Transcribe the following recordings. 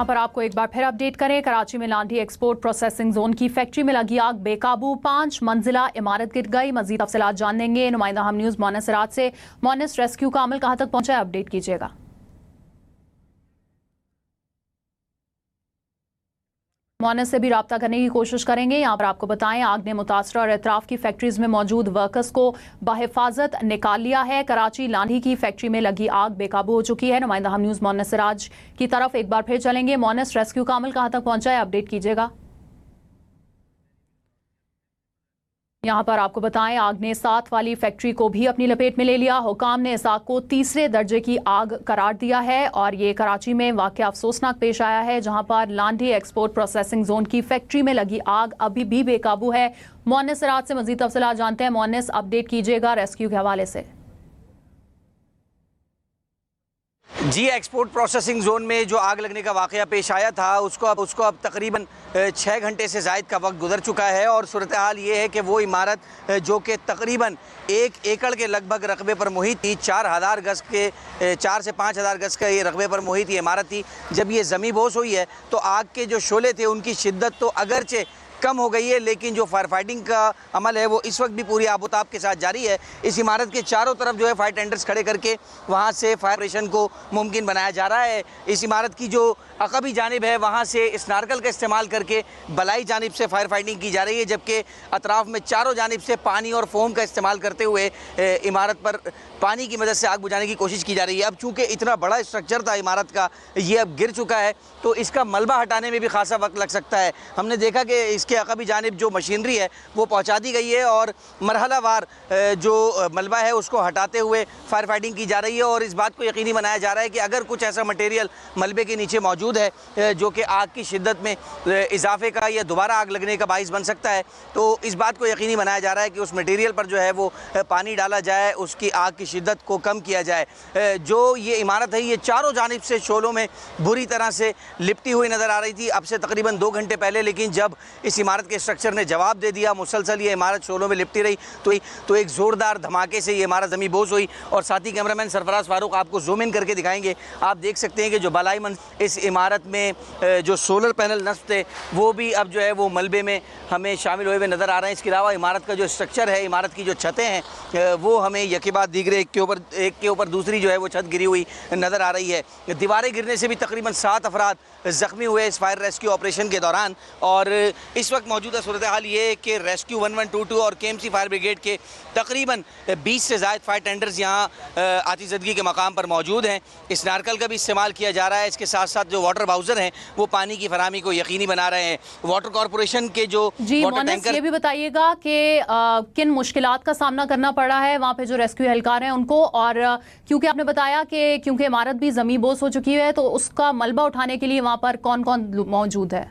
यहाँ पर आपको एक बार फिर अपडेट करें। कराची में लांडी एक्सपोर्ट प्रोसेसिंग जोन की फैक्ट्री में लगी आग बेकाबू, 5 मंजिला इमारत गिर गई। मजीद तफसीलात जान लेंगे नुमाइंदा हम न्यूज़ मोनिस सिराज से। मोनिस, रेस्क्यू का अमल कहाँ तक पहुंचा है, अपडेट कीजिएगा। मोनिस से भी रब्ता करने की कोशिश करेंगे। यहाँ पर आपको बताएं, आग ने मुतासरा और एतराफ की फैक्ट्रीज में मौजूद वर्कर्स को बहिफाजत निकाल लिया है। कराची लांडी की फैक्ट्री में लगी आग बेकाबू हो चुकी है। नुमाइंदा हम न्यूज़ मोनिस सिराज की तरफ एक बार फिर चलेंगे। मोनिस, रेस्क्यू का अमल कहाँ तक पहुंचा है, अपडेट कीजिएगा। यहाँ पर आपको बताएं, आग ने साथ वाली फैक्ट्री को भी अपनी लपेट में ले लिया। हुकाम ने इस आग को तीसरे दर्जे की आग करार दिया है और ये कराची में वाकया अफसोसनाक पेश आया है, जहां पर लांडी एक्सपोर्ट प्रोसेसिंग जोन की फैक्ट्री में लगी आग अभी भी बेकाबू है। मोनिस रात से मजीद तफसीलात जानते हैं। मोनिस, अपडेट कीजिएगा रेस्क्यू के हवाले से। जी, एक्सपोर्ट प्रोसेसिंग जोन में जो आग लगने का वाकया पेश आया था उसको अब तकरीबन 6 घंटे से ज़ायद का वक्त गुजर चुका है और सूरत हाल ये है कि वो इमारत जो कि तकरीबन 1 एकड़ के लगभग रकबे पर मुहित थी, 4,000 गज़ के 4 से 5,000 गज़ का ये रकबे पर मुहित ये इमारत थी। जब ये ज़मी बोस हुई है तो आग के जो शोले थे उनकी शिद्दत तो अगरचे कम हो गई है, लेकिन जो फायर फाइटिंग का अमल है वो इस वक्त भी पूरी आबोताब के साथ जारी है। इस इमारत के चारों तरफ जो है फायर टेंडर्स खड़े करके वहाँ से फायर ऑपरेशन को मुमकिन बनाया जा रहा है। इस इमारत की जो अक़बी जानिब है वहाँ से स्नार्कल का इस्तेमाल करके बलाई जानिब से फायर फाइटिंग की जा रही है, जबकि अतराफ़ में चारों जानिब से पानी और फोम का इस्तेमाल करते हुए इमारत पर पानी की मदद से आग बुझाने की कोशिश की जा रही है। अब चूँकि इतना बड़ा स्ट्रक्चर था इमारत का, ये अब गिर चुका है तो इसका मलबा हटाने में भी खासा वक्त लग सकता है। हमने देखा कि इसके अक़बी जानिब जो मशीनरी है वो पहुँचा दी गई है और मरहलावार जो मलबा है उसको हटाते हुए फायर फाइटिंग की जा रही है और इस बात को यकीनी बनाया जा रहा है कि अगर कुछ ऐसा मटेरियल मलबे के नीचे मौजूद है जो कि आग की शिद्दत में इजाफे का या दोबारा आग लगने का बाइस बन सकता है, तो इस बात को यकीनी बनाया जा रहा है कि उस मटेरियल पर जो है वो पानी डाला जाए, उसकी आग की शिद्दत को कम किया जाए। जो ये इमारत है ये चारों जानिब से शोलों में बुरी तरह से लिपटी हुई नज़र आ रही थी अब से तकरीबन 2 घंटे पहले, लेकिन जब इस इमारत के स्ट्रक्चर ने जवाब दे दिया, मुसलसल ये इमारत शोलों में लिपटी रही तो एक ज़ोरदार धमाके से ये इमारत ज़मी बोझ हुई। और साथ ही कैमरामैन सरफराज फारूक आपको जूम इन करके दिखाएंगे। आप देख सकते हैं कि जो बलाई इस इमारत में जो सोलर पैनल नस्ब थे वो भी अब जो है वो मलबे में हमें शामिल हुए नज़र आ रहे हैं। इसके अलावा इमारत का जो स्ट्रक्चर है, इमारत की जो छतें हैं वो हमें यके बाद दीगरे एक के ऊपर दूसरी जो है वो छत गिरी हुई नज़र आ रही है। दीवारें गिरने से भी तकरीबन 7 अफराद ज़ख्मी हुए इस फायर रेस्क्यू ऑपरेशन के दौरान। और इस वक्त मौजूदा सूरत हाल ये है कि रेस्क्यू 1122 और KMC फायर ब्रिगेड के तकरीबन 20 से ज़ायद फायर टेंडर्स यहाँ आतिशदगी के मकाम पर मौजूद हैं। इस नारकल का भी इस्तेमाल किया जा रहा है। इसके साथ साथ जो वाटर बाउज़र हैं वो पानी की फराहमी को यकीनी बना रहे हैं। वाटर कॉरपोरेशन के जो वाटर टैंकर, ये भी बताइएगा कि किन मुश्किलात का सामना करना पड़ रहा है वहाँ पे जो रेस्क्यू एहलकार हैं उनको, और क्योंकि आपने बताया कि क्योंकि इमारत भी ज़मी बोस हो चुकी है तो उसका मलबा उठाने के लिए वहाँ पर कौन कौन मौजूद है?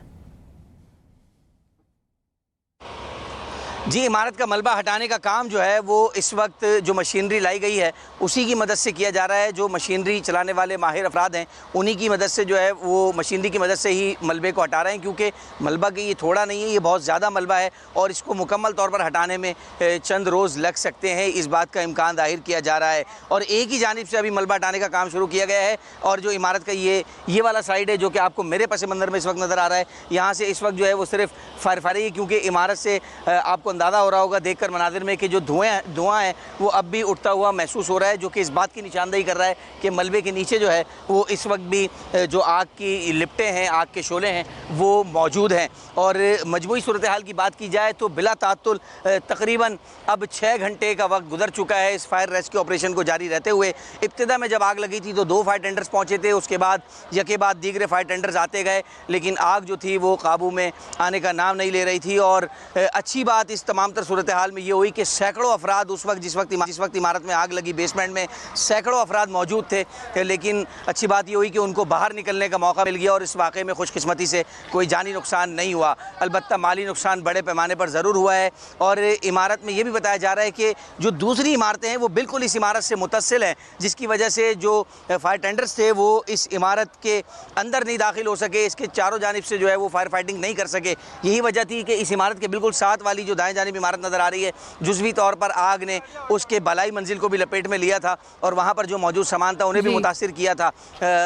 जी, इमारत का मलबा हटाने का काम जो है वो इस वक्त जो मशीनरी लाई गई है उसी की मदद से किया जा रहा है। जो मशीनरी चलाने वाले माहिर अफराद हैं उन्हीं की मदद से जो है वो मशीनरी की मदद से ही मलबे को हटा रहे हैं, क्योंकि मलबा की ये थोड़ा नहीं है, ये बहुत ज़्यादा मलबा है और इसको मुकम्मल तौर पर हटाने में चंद रोज़ लग सकते हैं। इस बात का इम्कान ज़ाहिर किया जा रहा है और एक ही जानिब से अभी मलबा हटाने का काम शुरू किया गया है। और जो इमारत का ये वाला साइड है जो कि आपको मेरे पस मंज़र में इस वक्त नज़र आ रहा है, यहाँ से इस वक्त जो है वो सिर्फ फायर है, क्योंकि इमारत से आपको अंदाज़ा हो रहा होगा देखकर मनाजिर में कि जो धुआं है वो अब भी उठता हुआ महसूस हो रहा है, जो कि इस बात की निशानदेही कर रहा है कि मलबे के नीचे जो है वो इस वक्त भी जो आग की लिपटें हैं, आग के शोले हैं वो मौजूद हैं। और मजमूई सूरत हाल की बात की जाए तो बिला तात्तुल तकरीबन अब 6 घंटे का वक्त गुजर चुका है इस फायर रेस्क्यू ऑपरेशन को जारी रहते हुए। इब्तिदा में जब आग लगी थी तो 2 फायर टेंडर्स पहुँचे थे, उसके बाद यके बाद दीगरे फायर टेंडर्स आते गए, लेकिन आग जो थी वो काबू में आने का नाम नहीं ले रही थी। और अच्छी बात इस तमाम तर सूरत हाल में ये हुई कि सैकड़ों अफराद उस वक्त जिस वक्त इमारत में आग लगी बेसमेंट में सैकड़ों अफराद मौजूद थे, लेकिन अच्छी बात ये हुई कि उनको बाहर निकलने का मौका मिल गया और इस वाक़े में खुशकिस्मती से कोई जानी नुकसान नहीं हुआ। अलबत्ता माली नुकसान बड़े पैमाने पर ज़रूर हुआ है। और इमारत में ये भी बताया जा रहा है कि जो दूसरी इमारतें हैं वो बिल्कुल इस इमारत से मुत्तसिल हैं, जिसकी वजह से जो फायर टेंडर्स थे वो इस इमारत के अंदर नहीं दाखिल हो सके, इसके चारों जानिब से जो है वो फायर फाइटिंग नहीं कर सके। यही वजह थी कि इस इमारत के बिल्कुल साथ वाली जो दाएं बाएं जानिब इमारत नज़र आ रही है, जुज़वी तौर पर आग ने उसके बलाई मंजिल को भी लपेट में लिया था और वहाँ पर जो मौजूद सामान था उन्हें भी मुतासिर किया था।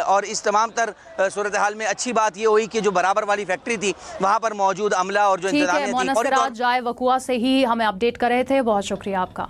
और इस तमाम तर सूरत हाल में अच्छी बात ये हुई कि जो बराबर वाली फैक्ट्री थी वहाँ पर मौजूद अमला और जो इंतजामिया थी, जाए वकुआ से ही हमें अपडेट कर रहे थे। बहुत शुक्रिया आपका।